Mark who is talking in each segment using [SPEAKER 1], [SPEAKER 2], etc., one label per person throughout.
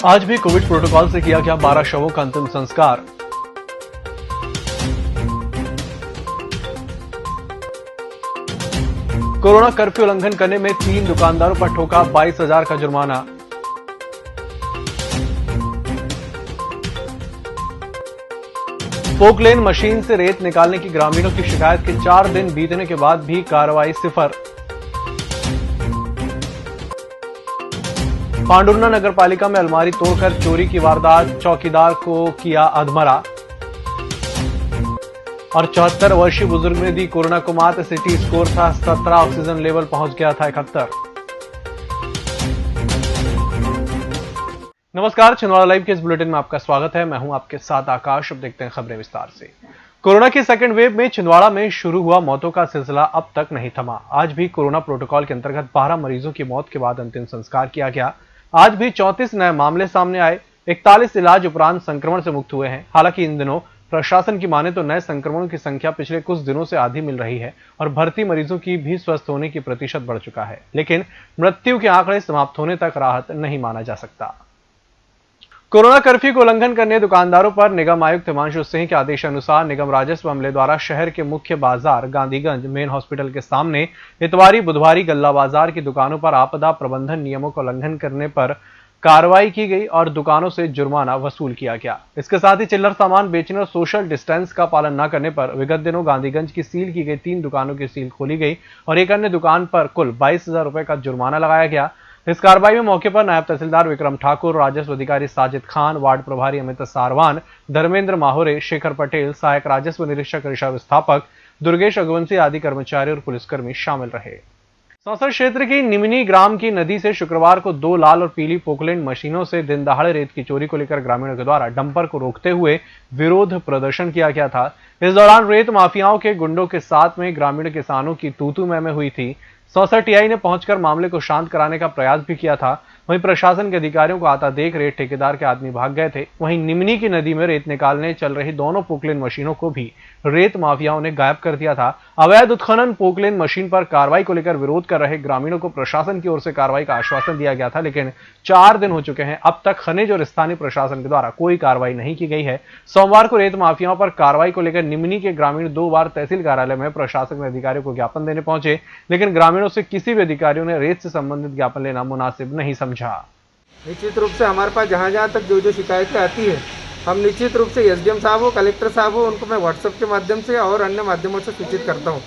[SPEAKER 1] आज भी Covid protocol से किया गया 12 शवों का अंतिम संस्कार। कोरोना कर्फ्यू उल्लंघन करने में 3 दुकानदारों पर ठोका 22,000 का जुर्माना। पोकलेन मशीन से रेत निकालने की ग्रामीणों की शिकायत के 4 दिन बीतने के बाद भी कार्रवाई सिफर। पांडुर्ना नगर पालिका में अलमारी तोड़कर चोरी की वारदात, चौकीदार को किया अधमरा। और 74 वर्षीय बुजुर्ग ने दी कोरोना को मात, सिटी स्कोर था 17, ऑक्सीजन लेवल पहुंच गया था 71। नमस्कार, छिंदवाड़ा लाइव के इस बुलेटिन में आपका स्वागत है। मैं हूं आपके साथ आकाश। अब देखते हैं खबरें विस्तार से। कोरोना के सेकंड वेव में छिंदवाड़ा में शुरू हुआ मौतों का सिलसिला अब तक नहीं थमा। आज भी कोरोना प्रोटोकॉल के अंतर्गत 12 मरीजों की मौत के बाद अंतिम संस्कार किया गया। आज भी 34 नए मामले सामने आए, 41 इलाज उपरांत संक्रमण से मुक्त हुए हैं। हालांकि इन दिनों प्रशासन की माने तो नए संक्रमणों की संख्या पिछले कुछ दिनों से आधी मिल रही है और भर्ती मरीजों की भी स्वस्थ होने की प्रतिशत बढ़ चुका है, लेकिन मृत्यु के आंकड़े समाप्त होने तक राहत नहीं माना जा सकता। कोरोना कर्फ्यू को उल्लंघन करने दुकानदारों पर निगम आयुक्त हिमांशु सिंह के आदेशानुसार निगम राजस्व अमले द्वारा शहर के मुख्य बाजार गांधीगंज मेन हॉस्पिटल के सामने इतवारी बुधवारी गल्ला बाजार की दुकानों पर आपदा प्रबंधन नियमों का उल्लंघन करने पर कार्रवाई की गई और दुकानों से जुर्माना वसूल किया गया। इसके साथ ही चिल्लर सामान बेचने और सोशल डिस्टेंस का पालन न करने पर विगत दिनों गांधीगंज की सील की गई 3 दुकानों की सील खोली गई और एक अन्य दुकान पर कुल 22,000 रुपए का जुर्माना लगाया गया। इस कार्रवाई में मौके पर नायब तहसीलदार विक्रम ठाकुर, राजस्व अधिकारी साजिद खान, वार्ड प्रभारी अमित सारवान, धर्मेंद्र माहोरे, शेखर पटेल, सहायक राजस्व निरीक्षक ऋषभ स्थापक, दुर्गेश अगवंशी आदि कर्मचारी और पुलिसकर्मी शामिल रहे। सौंसर क्षेत्र की निमिनी ग्राम की नदी से शुक्रवार को 2 लाल और पीली पोकलैंड मशीनों से दिन दहाड़े रेत की चोरी को लेकर ग्रामीणों के द्वारा डंपर को रोकते हुए विरोध प्रदर्शन किया गया था। इस दौरान रेत माफियाओं के गुंडों के साथ में ग्रामीण किसानों की तू-तू मैं हुई थी। सौंसर टीआई ने पहुंचकर मामले को शांत कराने का प्रयास भी किया था। वहीं प्रशासन के अधिकारियों को आता देख रेत ठेकेदार के आदमी भाग गए थे। वहीं निमनी की नदी में रेत निकालने चल रही दोनों पोकलेन मशीनों को भी रेत माफियाओं ने गायब कर दिया था। अवैध उत्खनन पोकलेन मशीन पर कार्रवाई को लेकर विरोध कर रहे ग्रामीणों को प्रशासन की ओर से कार्रवाई का आश्वासन दिया गया था, लेकिन 4 दिन हो चुके हैं, अब तक खनिज और स्थानीय प्रशासन के द्वारा कोई कार्रवाई नहीं की गई है। सोमवार को रेत माफियाओं पर कार्रवाई को लेकर निमनी के ग्रामीण 2 बार तहसील कार्यालय में प्रशासन के अधिकारियों को ज्ञापन देने पहुंचे, लेकिन ग्रामीणों से किसी भी अधिकारियों ने रेत से संबंधित ज्ञापन लेना मुनासिब नहीं समझा।
[SPEAKER 2] निश्चित रूप से हमारे पास जहाँ तक जो शिकायतें आती है, हम निश्चित रूप से एसडीएम साहब हो, कलेक्टर साहब हो, उनको मैं व्हाट्सएप के माध्यम से और अन्य माध्यमों से सूचित करता हूँ।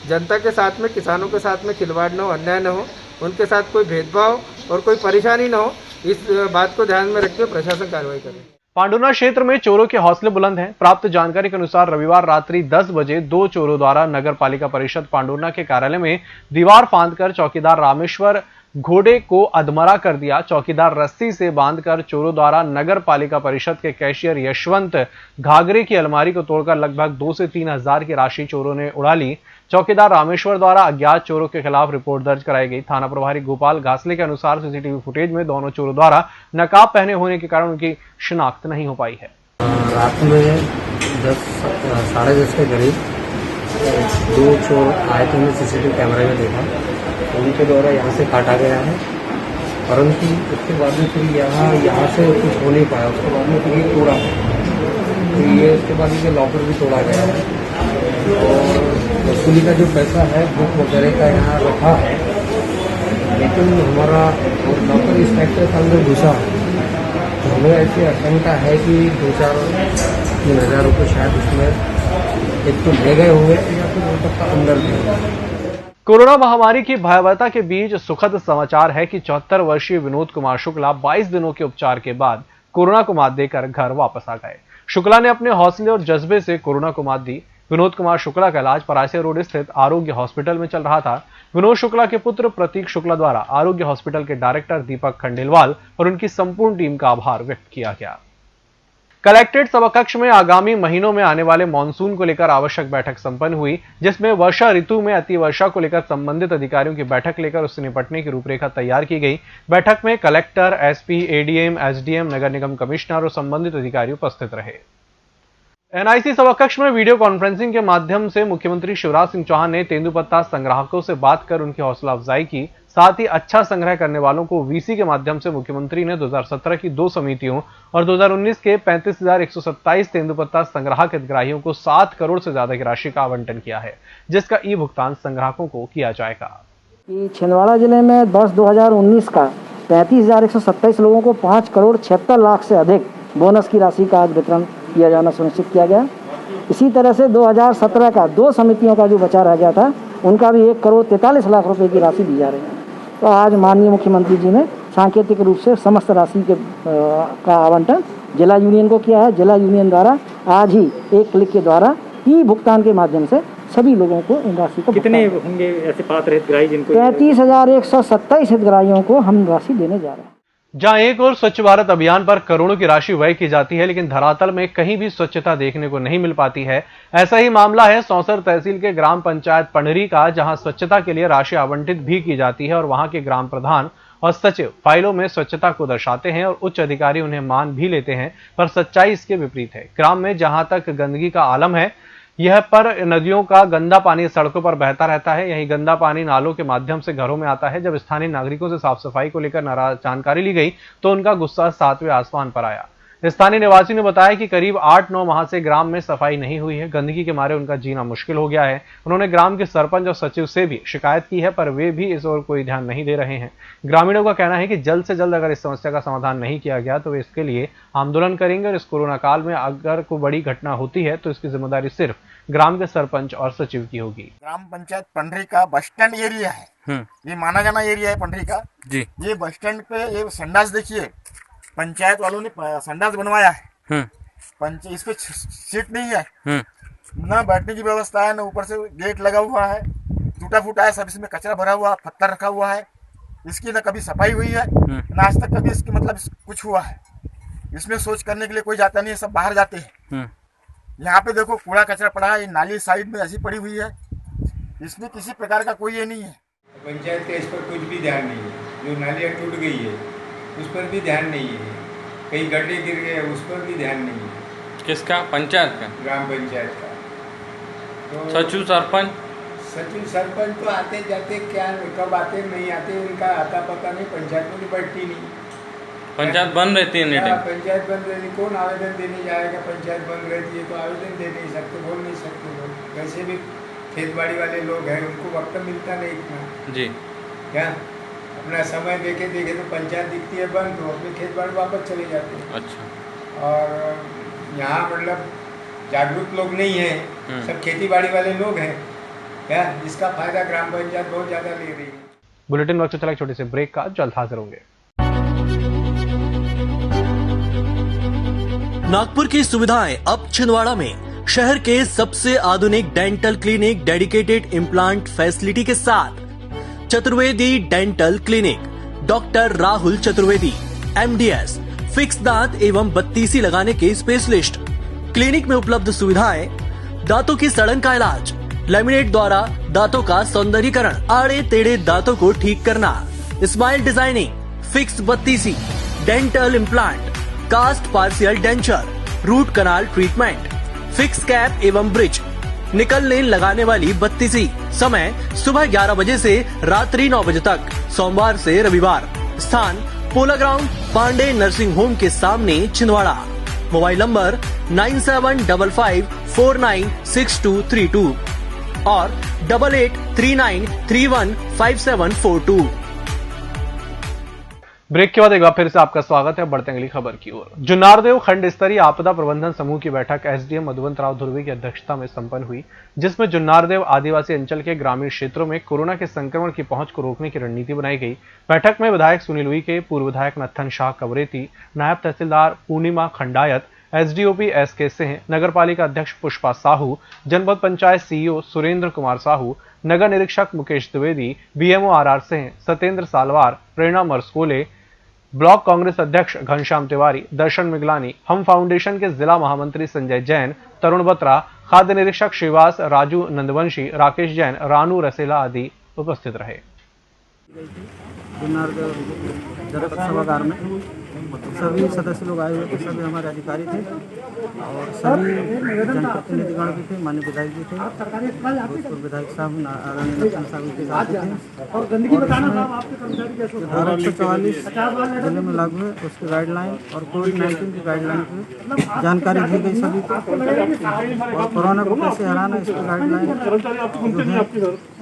[SPEAKER 2] जनता के साथ में, किसानों के साथ में खिलवाड़ न हो, अन्याय न हो, उनके साथ कोई भेदभाव और कोई परेशानी न हो, इस बात को ध्यान में रखते हुए प्रशासन कार्रवाई करे।
[SPEAKER 1] पांडुर्ना क्षेत्र में चोरों के हौसले बुलंद हैं। प्राप्त जानकारी के अनुसार रविवार रात्रि 10 बजे 2 चोरों द्वारा नगर पालिका परिषद पांडुर्ना के कार्यालय में दीवार फांदकर चौकीदार रामेश्वर घोड़े को अधमरा कर दिया। चौकीदार रस्सी से बांधकर चोरों द्वारा नगर पालिका परिषद के कैशियर यशवंत घाघरे की अलमारी को तोड़कर लगभग 2 से 3 हजार की राशि चोरों ने उड़ा ली। चौकीदार रामेश्वर द्वारा अज्ञात चोरों के खिलाफ रिपोर्ट दर्ज कराई गई। थाना प्रभारी गोपाल घासले के अनुसार सीसीटीवी फुटेज में दोनों चोरों द्वारा नकाब पहने होने के कारण उनकी शिनाख्त नहीं हो पाई है।
[SPEAKER 3] रात में 10 साढ़े 10 के करीब 2 चोर आए थे, सीसीटीवी कैमरे में देखा। उनके द्वारा यहाँ से काटा गया है, परंतु उसके बाद में फिर यहाँ से कुछ हो नहीं पाया। उसके बाद में फिर ये तोड़ा है, तो ये उसके बाद ये लॉकर भी तोड़ा गया है और वसूली का जो पैसा है बुक वगैरह का यहाँ रखा है, लेकिन हमारा लॉकर इस फैक्ट्री के अंदर घुसा, तो हमें ऐसी आशंका है कि 2-3 हजार रुपये शायद उसमें एक तो ले गए हुए या फिर वो तक अंदर भी।
[SPEAKER 1] कोरोना महामारी की भयावहता के बीच सुखद समाचार है कि 74 वर्षीय विनोद कुमार शुक्ला 22 दिनों के उपचार के बाद कोरोना को मात देकर घर वापस आ गए। शुक्ला ने अपने हौसले और जज्बे से कोरोना को मात दी। विनोद कुमार शुक्ला का इलाज परासिया रोड स्थित आरोग्य हॉस्पिटल में चल रहा था। विनोद शुक्ला के पुत्र प्रतीक शुक्ला द्वारा आरोग्य हॉस्पिटल के डायरेक्टर दीपक खंडेलवाल और उनकी संपूर्ण टीम का आभार व्यक्त किया गया। कलेक्ट्रेट सभाकक्ष में आगामी महीनों में आने वाले मानसून को लेकर आवश्यक बैठक संपन्न हुई, जिसमें वर्षा ऋतु में अति वर्षा को लेकर संबंधित अधिकारियों की बैठक लेकर उससे निपटने की रूपरेखा तैयार की गई। बैठक में कलेक्टर, एसपी, एडीएम, एसडीएम, नगर निगम कमिश्नर और संबंधित अधिकारी उपस्थित रहे। एनआईसी सभाकक्ष में वीडियो कॉन्फ्रेंसिंग के माध्यम से मुख्यमंत्री शिवराज सिंह चौहान ने तेंदुपत्ता संग्राहकों से बात कर उनकी हौसला अफजाई की। साथ ही अच्छा संग्रह करने वालों को वीसी के माध्यम से मुख्यमंत्री ने 2017 की 2 समितियों और 2019 के 35,127 तेंदुपत्ता संग्राहक हितग्राहियों को 7 करोड़ से ज्यादा की राशि का आवंटन किया है, जिसका ई भुगतान संग्राहकों को किया जाएगा।
[SPEAKER 4] छिंदवाड़ा जिले में वर्ष 2019 का 35,127 लोगों को 5 करोड़ 76 लाख से अधिक बोनस की राशि का आज वितरण किया जाना सुनिश्चित किया गया। इसी तरह से 2017 का 2 समितियों का जो बचा रह गया था, उनका भी 1 करोड़ 43 लाख रुपए की राशि दी जा रही है। तो आज माननीय मुख्यमंत्री जी ने सांकेतिक रूप से समस्त राशि का आवंटन जिला यूनियन को किया है। जिला यूनियन द्वारा आज ही एक क्लिक के द्वारा ई भुगतान के माध्यम से सभी लोगों को इन राशि को
[SPEAKER 5] कितने होंगे ऐसे पात्र हितग्राही जिनको
[SPEAKER 4] 35,127 हितग्राहियों को हम राशि देने जा रहे हैं।
[SPEAKER 1] जहां एक और स्वच्छ भारत अभियान पर करोड़ों की राशि व्यय की जाती है, लेकिन धरातल में कहीं भी स्वच्छता देखने को नहीं मिल पाती है। ऐसा ही मामला है सौंसर तहसील के ग्राम पंचायत पंडरी का, जहां स्वच्छता के लिए राशि आवंटित भी की जाती है और वहां के ग्राम प्रधान और सचिव फाइलों में स्वच्छता को दर्शाते हैं और उच्च अधिकारी उन्हें मान भी लेते हैं, पर सच्चाई इसके विपरीत है। ग्राम में जहां तक गंदगी का आलम है, यह पर नदियों का गंदा पानी सड़कों पर बहता रहता है। यही गंदा पानी नालों के माध्यम से घरों में आता है। जब स्थानीय नागरिकों से साफ सफाई को लेकर जानकारी ली गई तो उनका गुस्सा 7वें आसमान पर आया। स्थानीय निवासी ने बताया कि करीब 8-9 माह से ग्राम में सफाई नहीं हुई है। गंदगी के मारे उनका जीना मुश्किल हो गया है। उन्होंने ग्राम के सरपंच और सचिव से भी शिकायत की है, पर वे भी इस ओर कोई ध्यान नहीं दे रहे हैं। ग्रामीणों का कहना है कि जल्द से जल्द अगर इस समस्या का समाधान नहीं किया गया तो वे इसके लिए आंदोलन करेंगे और इस कोरोना काल में अगर कोई बड़ी घटना होती है तो इसकी जिम्मेदारी सिर्फ ग्राम के सरपंच और सचिव की होगी।
[SPEAKER 6] ग्राम पंचायत पंडरी का बस स्टैंड एरिया है, ये माना जाना एरिया है पंडरी का जी। ये बस स्टैंड पे ये संडास देखिए, पंचायत वालों ने संडास बनवाया है। इस पे सीट नहीं है, ना बैठने की व्यवस्था है, ना ऊपर से गेट लगा हुआ है, टूटा फूटा है सब। इसमें कचरा भरा हुआ, पत्थर रखा हुआ है। इसकी ना कभी सफाई हुई है, ना आज तक कभी इसकी मतलब कुछ हुआ है। इसमें सोच करने के लिए कोई जाता नहीं है, सब बाहर जाते हैं। यहाँ पे देखो कूड़ा कचरा पड़ा है, नाली साइड में ऐसी पड़ी हुई है, इसमें किसी प्रकार का कोई ये नहीं है।
[SPEAKER 7] पंचायत का इस पर कुछ भी ध्यान नहीं है। जो नालियाँ टूट गई है उस पर भी ध्यान नहीं है, कहीं गड्ढे गिर गए उस पर भी ध्यान नहीं है।
[SPEAKER 8] किसका? पंचायत का?
[SPEAKER 7] ग्राम पंचायत का। तो
[SPEAKER 8] सचिव सरपंच
[SPEAKER 7] तो आते जाते, क्या कब आते नहीं आते उनका आता पता नहीं। पंचायत में बैठती नहीं,
[SPEAKER 8] पंचायत बंद रहती है।
[SPEAKER 7] पंचायत बंद रहती, कौन आवेदन देने जाएगा? पंचायत बंद रहती है तो आवेदन दे नहीं सकते, बोल नहीं सकते लोग। वैसे भी खेतबाड़ी वाले लोग हैं, उनको वक्त मिलता नहीं इतना
[SPEAKER 8] जी।
[SPEAKER 7] क्या अपना समय देखे तो पंचायत दिखती है बंद, तो अपने खेतबाड़ी वापस चले जाते हैं।
[SPEAKER 8] अच्छा।
[SPEAKER 7] और यहाँ मतलब जागरूक लोग नहीं है, सब खेती बाड़ी वाले लोग हैं क्या, जिसका फायदा ग्राम पंचायत बहुत ज्यादा ले रही है।
[SPEAKER 1] बुलेटिन वक्त चला छोटे से ब्रेक का, जल्द हाजिर होंगे।
[SPEAKER 9] नागपुर की सुविधाएं अब छिंदवाड़ा में। शहर के सबसे आधुनिक dental clinic dedicated implant facility के साथ Chaturvedi dental clinic, doctor Rahul Chaturvedi, MDS, fix दांत एवं बत्तीसी लगाने के स्पेशलिस्ट। क्लिनिक में उपलब्ध सुविधाएं: दांतों की सड़न का इलाज, लैमिनेट द्वारा दांतों का सौंदर्यीकरण, आड़े टेढ़े दांतों को ठीक करना, स्माइल डिजाइनिंग, फिक्स बत्तीसी, dental implant, cast partial denture, root canal treatment, fix cap एवं ब्रिज, निकल लेन लगाने वाली बत्तीसी। समय सुबह 11 बजे से रात्रि 9 बजे तक, सोमवार से रविवार। स्थान पोला ग्राउंड, पांडे नर्सिंग होम के सामने, छिंदवाड़ा। मोबाइल नंबर 9755496232 और 8839315742।
[SPEAKER 1] ब्रेक के बाद एक बार फिर से आपका स्वागत है। बढ़ते हैं अगली खबर की ओर। जुन्नारदेव खंड स्तरीय आपदा प्रबंधन समूह की बैठक एसडीएम मधुवंत राव धुर्वे की अध्यक्षता में संपन्न हुई, जिसमें जुन्नारदेव आदिवासी अंचल के ग्रामीण क्षेत्रों में कोरोना के संक्रमण की पहुंच को रोकने की रणनीति बनाई गई। बैठक में विधायक सुनील उइके, पूर्व विधायक नत्थन शाह कवरेती, नायब तहसीलदार पूर्णिमा खंडायत, एसडीओपी SK सिंह, नगर पालिका अध्यक्ष पुष्पा साहू, जनपद पंचायत CEO सुरेंद्र कुमार साहू, नगर निरीक्षक मुकेश द्विवेदी, BMO RR सिंह, सत्येंद्र सालवार, प्रेरणा मरस्कोले, ब्लॉक कांग्रेस अध्यक्ष घनश्याम तिवारी, दर्शन मिगलानी, हम फाउंडेशन के जिला महामंत्री संजय जैन, तरुण बत्रा, खाद्य निरीक्षक श्रीवास, राजू नंदवंशी, राकेश जैन, रानू रसेला आदि उपस्थित रहे।
[SPEAKER 4] सभागार में
[SPEAKER 3] सभी सदस्य लोग आए हुए थे, सभी हमारे अधिकारी थे और सभी जनप्रतिनिधिगण भी थे, माननीय विधायक भी थे, भूतपूर्व विधायक साहब आदरणीय लक्ष्मण साहब के साथ थे। और गंदगी बताना साहब आपके कर्मचारी कैसे धारा 144 जिले में लागू है, उसकी गाइडलाइन और कोविड-19 की गाइडलाइन की जानकारी दी गई सभी को और कोरोना को कैसे हराना इसकी गाइडलाइन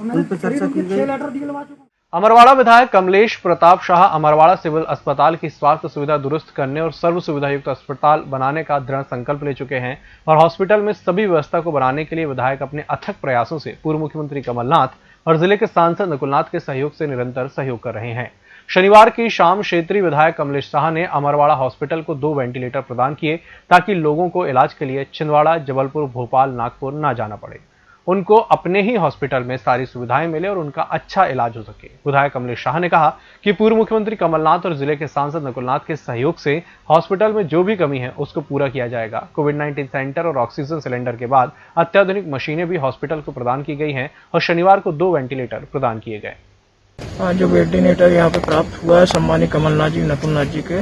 [SPEAKER 3] उन पर चर्चा की गई।
[SPEAKER 1] अमरवाड़ा विधायक कमलेश प्रताप शाह अमरवाड़ा सिविल अस्पताल की स्वास्थ्य सुविधा दुरुस्त करने और सर्व सुविधा युक्त अस्पताल बनाने का दृढ़ संकल्प ले चुके हैं और हॉस्पिटल में सभी व्यवस्था को बनाने के लिए विधायक अपने अथक प्रयासों से पूर्व मुख्यमंत्री कमलनाथ और जिले के सांसद नकुलनाथ के सहयोग से निरंतर सहयोग कर रहे हैं। शनिवार की शाम क्षेत्रीय विधायक कमलेश शाह ने अमरवाड़ा हॉस्पिटल को 2 वेंटिलेटर प्रदान किए ताकि लोगों को इलाज के लिए छिंदवाड़ा, जबलपुर, भोपाल, नागपुर न जाना पड़े, उनको अपने ही हॉस्पिटल में सारी सुविधाएं मिले और उनका अच्छा इलाज हो सके। विधायक कमलेश शाह ने कहा कि पूर्व मुख्यमंत्री कमलनाथ और जिले के सांसद नकुलनाथ के सहयोग से हॉस्पिटल में जो भी कमी है उसको पूरा किया जाएगा। कोविड-19 सेंटर और ऑक्सीजन सिलेंडर के बाद अत्याधुनिक मशीनें भी हॉस्पिटल को प्रदान की गई हैं और शनिवार को 2 वेंटिलेटर प्रदान किए गए।
[SPEAKER 10] जो वेंटिलेटर यहाँ पे प्राप्त हुआ है सम्मानित कमलनाथ जी, नकुलनाथ जी के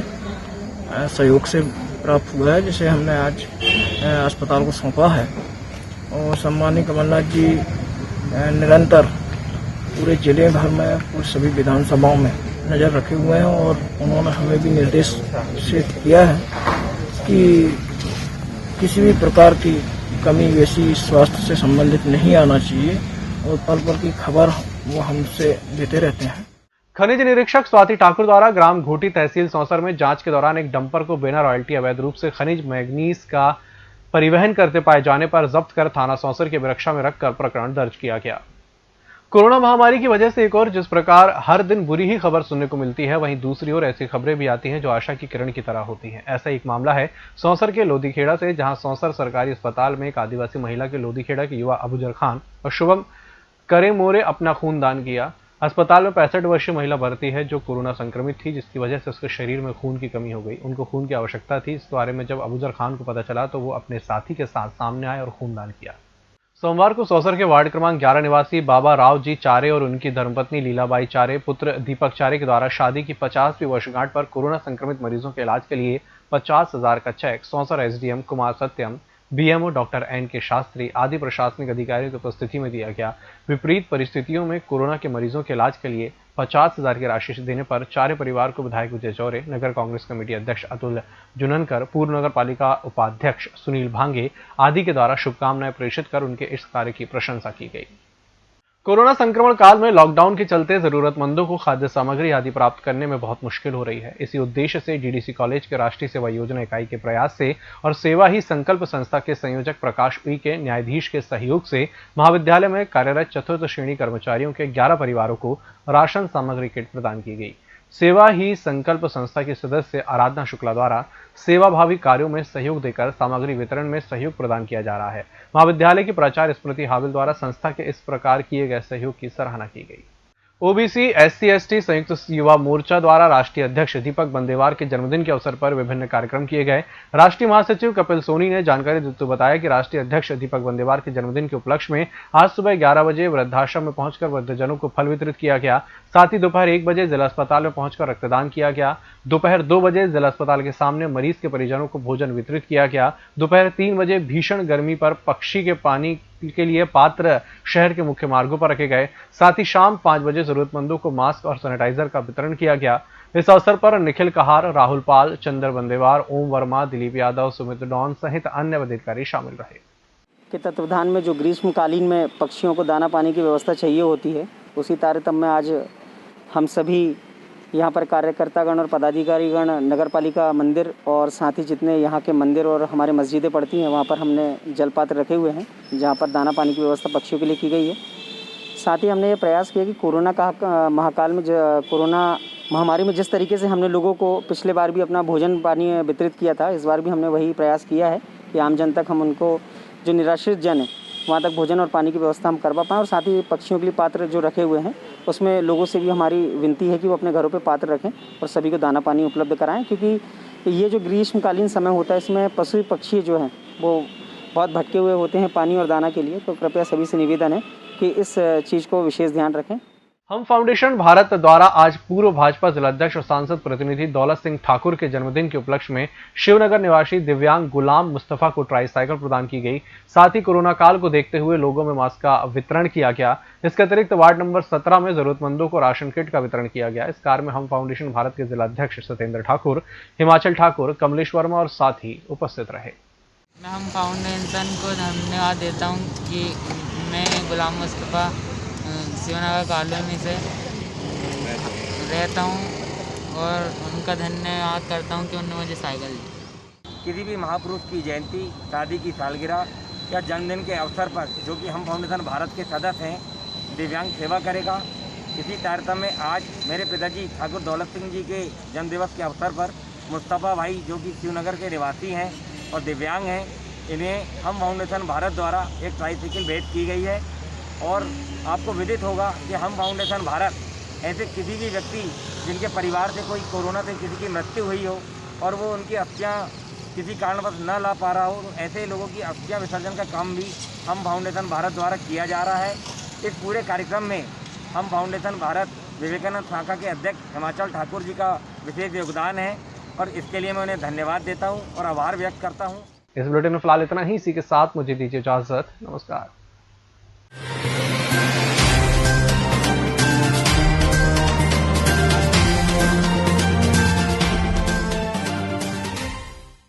[SPEAKER 10] सहयोग से प्राप्त हुआ है, जिसे हमने आज अस्पताल को सौंपा है। और सम्मानित कमलनाथ जी निरंतर पूरे जिले भर में पूरे सभी विधानसभाओं में नज़र रखे हुए हैं और उन्होंने हमें भी निर्देशित किया है कि किसी भी प्रकार की कमी वैसी स्वास्थ्य से संबंधित नहीं आना चाहिए और पल पल की खबर वो हमसे देते रहते हैं।
[SPEAKER 1] खनिज निरीक्षक स्वाति ठाकुर द्वारा ग्राम घोटी तहसील सौंसर में जांच के दौरान एक डंपर को बिना रॉयल्टी अवैध रूप से खनिज मैग्नीज का परिवहन करते पाए जाने पर जब्त कर थाना सौंसर की सुरक्षा में रखकर प्रकरण दर्ज किया गया। कोरोना महामारी की वजह से एक और जिस प्रकार हर दिन बुरी ही खबर सुनने को मिलती है, वहीं दूसरी ओर ऐसी खबरें भी आती हैं जो आशा की किरण की तरह होती हैं। ऐसा एक मामला है सौंसर के लोधीखेड़ा से, जहां सौंसर सरकारी अस्पताल में एक आदिवासी महिला के लोधीखेड़ा के युवा अबूजर खान और शुभम करेमोरे अपना खून दान किया। अस्पताल में 65 वर्षीय महिला भर्ती है जो कोरोना संक्रमित थी, जिसकी वजह से उसके शरीर में खून की कमी हो गई। उनको खून की आवश्यकता थी। इस बारे में जब अबूजर खान को पता चला तो वो अपने साथी के साथ सामने आए और खूनदान किया। सोमवार को सौंसर के वार्ड क्रमांक 11 निवासी बाबा राव जी चारे और उनकी धर्मपत्नी लीलाबाई चारे पुत्र दीपक चारे के द्वारा शादी की 50वीं वर्षगांठ पर कोरोना संक्रमित मरीजों के इलाज के लिए 50,000 का चेक सौंसर एसडीएम कुमार सत्यम, बीएमओ डॉक्टर एन के शास्त्री आदि प्रशासनिक अधिकारियों की उपस्थिति में दिया गया। विपरीत परिस्थितियों में कोरोना के मरीजों के इलाज के लिए 50,000 की राशि देने पर चारे परिवार को विधायक विजय चौरे, नगर कांग्रेस कमेटी अध्यक्ष अतुल जुननकर, पूर्व नगर पालिका उपाध्यक्ष सुनील भांगे आदि के द्वारा शुभकामनाएं प्रेषित कर उनके इस कार्य की प्रशंसा की गई। कोरोना संक्रमण काल में लॉकडाउन के चलते जरूरतमंदों को खाद्य सामग्री आदि प्राप्त करने में बहुत मुश्किल हो रही है। इसी उद्देश्य से डीडीसी कॉलेज के राष्ट्रीय सेवा योजना इकाई के प्रयास से और सेवा ही संकल्प संस्था के संयोजक प्रकाश उइके न्यायाधीश के सहयोग से महाविद्यालय में कार्यरत चतुर्थ श्रेणी कर्मचारियों के 11 परिवारों को राशन सामग्री किट प्रदान की गई। सेवा ही संकल्प संस्था की सदस्य आराधना शुक्ला द्वारा सेवाभावी कार्यों में सहयोग देकर सामग्री वितरण में सहयोग प्रदान किया जा रहा है। महाविद्यालय की प्राचार्य स्मृति हाविल द्वारा संस्था के इस प्रकार किए गए सहयोग की सराहना की गई। ओबीसी एससी एसटी संयुक्त युवा मोर्चा द्वारा राष्ट्रीय अध्यक्ष दीपक बंदेवार के जन्मदिन के अवसर पर विभिन्न कार्यक्रम किए गए। राष्ट्रीय महासचिव कपिल सोनी ने जानकारी देते हुए बताया कि राष्ट्रीय अध्यक्ष दीपक बंदेवार के जन्मदिन के उपलक्ष्य में आज सुबह 11 बजे वृद्धाश्रम में पहुंचकर वृद्धजनों को फल वितरित किया गया। साथ ही दोपहर 1 बजे जिला अस्पताल में पहुंचकर रक्तदान किया गया। दोपहर 2 बजे जिला अस्पताल के सामने मरीज के परिजनों को भोजन वितरित किया गया। दोपहर 3 बजे भीषण गर्मी पर पक्षी के पानी के लिए पात्र शहर के मुख्य मार्गों पर रखे गए। साथ ही शाम 5 बजे जरूरतमंदों को मास्क और सैनिटाइजर का वितरण किया गया। इस अवसर पर निखिल कहार, राहुल पाल, चंद्र बंदेवार, ओम वर्मा, दिलीप यादव, सुमित डॉन सहित अन्य अधिकारी शामिल रहे।
[SPEAKER 4] के तत्वाधान में जो ग्रीष्मकालीन में पक्षियों को दाना पानी की व्यवस्था चाहिए होती है, उसी तारतम्य में आज हम सभी यहाँ पर कार्यकर्तागण और पदाधिकारीगण नगर पालिका मंदिर और साथ ही जितने यहाँ के मंदिर और हमारे मस्जिदें पड़ती हैं वहाँ पर हमने जलपात्र रखे हुए हैं, जहाँ पर दाना पानी की व्यवस्था पक्षियों के लिए की गई है। साथ ही हमने ये प्रयास किया कि कोरोना का महाकाल में कोरोना महामारी में जिस तरीके से हमने लोगों को पिछले बार भी अपना भोजन पानी वितरित किया था, इस बार भी हमने वही प्रयास किया है कि आम जन तक हम उनको जो निराश्रित जन है वहाँ तक भोजन और पानी की व्यवस्था हम करवा पाएँ। और साथ ही पक्षियों के लिए पात्र जो रखे हुए हैं उसमें लोगों से भी हमारी विनती है कि वो अपने घरों पे पात्र रखें और सभी को दाना पानी उपलब्ध कराएं, क्योंकि ये जो ग्रीष्मकालीन समय होता है इसमें पशु पक्षी जो हैं वो बहुत भटके हुए होते हैं पानी और दाना के लिए। तो कृपया सभी से निवेदन है कि इस चीज़ को विशेष ध्यान रखें।
[SPEAKER 1] हम फाउंडेशन भारत द्वारा आज पूर्व भाजपा जिलाध्यक्ष और सांसद प्रतिनिधि दौलत सिंह ठाकुर के जन्मदिन के उपलक्ष्य में शिवनगर निवासी दिव्यांग गुलाम मुस्तफा को ट्राईसाइकिल प्रदान की गई। साथ ही कोरोना काल को देखते हुए लोगों में मास्क का वितरण किया गया। इसके अतिरिक्त वार्ड नंबर 17 में जरूरतमंदों को राशन किट का वितरण किया गया। इस कार्य में हम फाउंडेशन भारत के जिलाध्यक्ष सत्येंद्र ठाकुर, हिमाचल ठाकुर, कमलेश वर्मा और साथी उपस्थित रहे।
[SPEAKER 11] मैं हम फाउंडेशन को धन्यवाद देता हूँ कि मैं गुलाम मुस्तफा शिवनगर कॉलोनी से रहता हूँ और उनका धन्यवाद करता हूँ कि उन्होंने मुझे साइकिल दी।
[SPEAKER 12] किसी भी महापुरुष की जयंती, शादी की सालगिरह या जन्मदिन के अवसर पर जो कि हम फाउंडेशन भारत के सदस्य हैं, दिव्यांग सेवा करेगा। इसी तारतम्य में आज मेरे पिताजी ठाकुर दौलत सिंह जी के जन्मदिवस के अवसर पर मुस्तफ़ा भाई जो कि शिवनगर के निवासी हैं और दिव्यांग हैं, इन्हें हम फाउंडेशन भारत द्वारा एक ट्राईसाइकिल भेंट की गई है। और आपको विदित होगा कि हम फाउंडेशन भारत ऐसे किसी भी व्यक्ति जिनके परिवार से कोई कोरोना से किसी की मृत्यु हुई हो और वो उनकी अस्थियाँ किसी कारणवश न ला पा रहा हो, तो ऐसे लोगों की अस्थियाँ विसर्जन का काम भी हम फाउंडेशन भारत द्वारा किया जा रहा है। इस पूरे कार्यक्रम में हम फाउंडेशन भारत विवेकानंद शाखा के अध्यक्ष हिमाचल ठाकुर जी का विशेष योगदान है और इसके लिए मैं उन्हें धन्यवाद देता हूँ और आभार व्यक्त करता हूँ।
[SPEAKER 1] इस बुलेटिन में फिलहाल इतना ही। इसी के साथ मुझे दीजिए इजाजत। नमस्कार।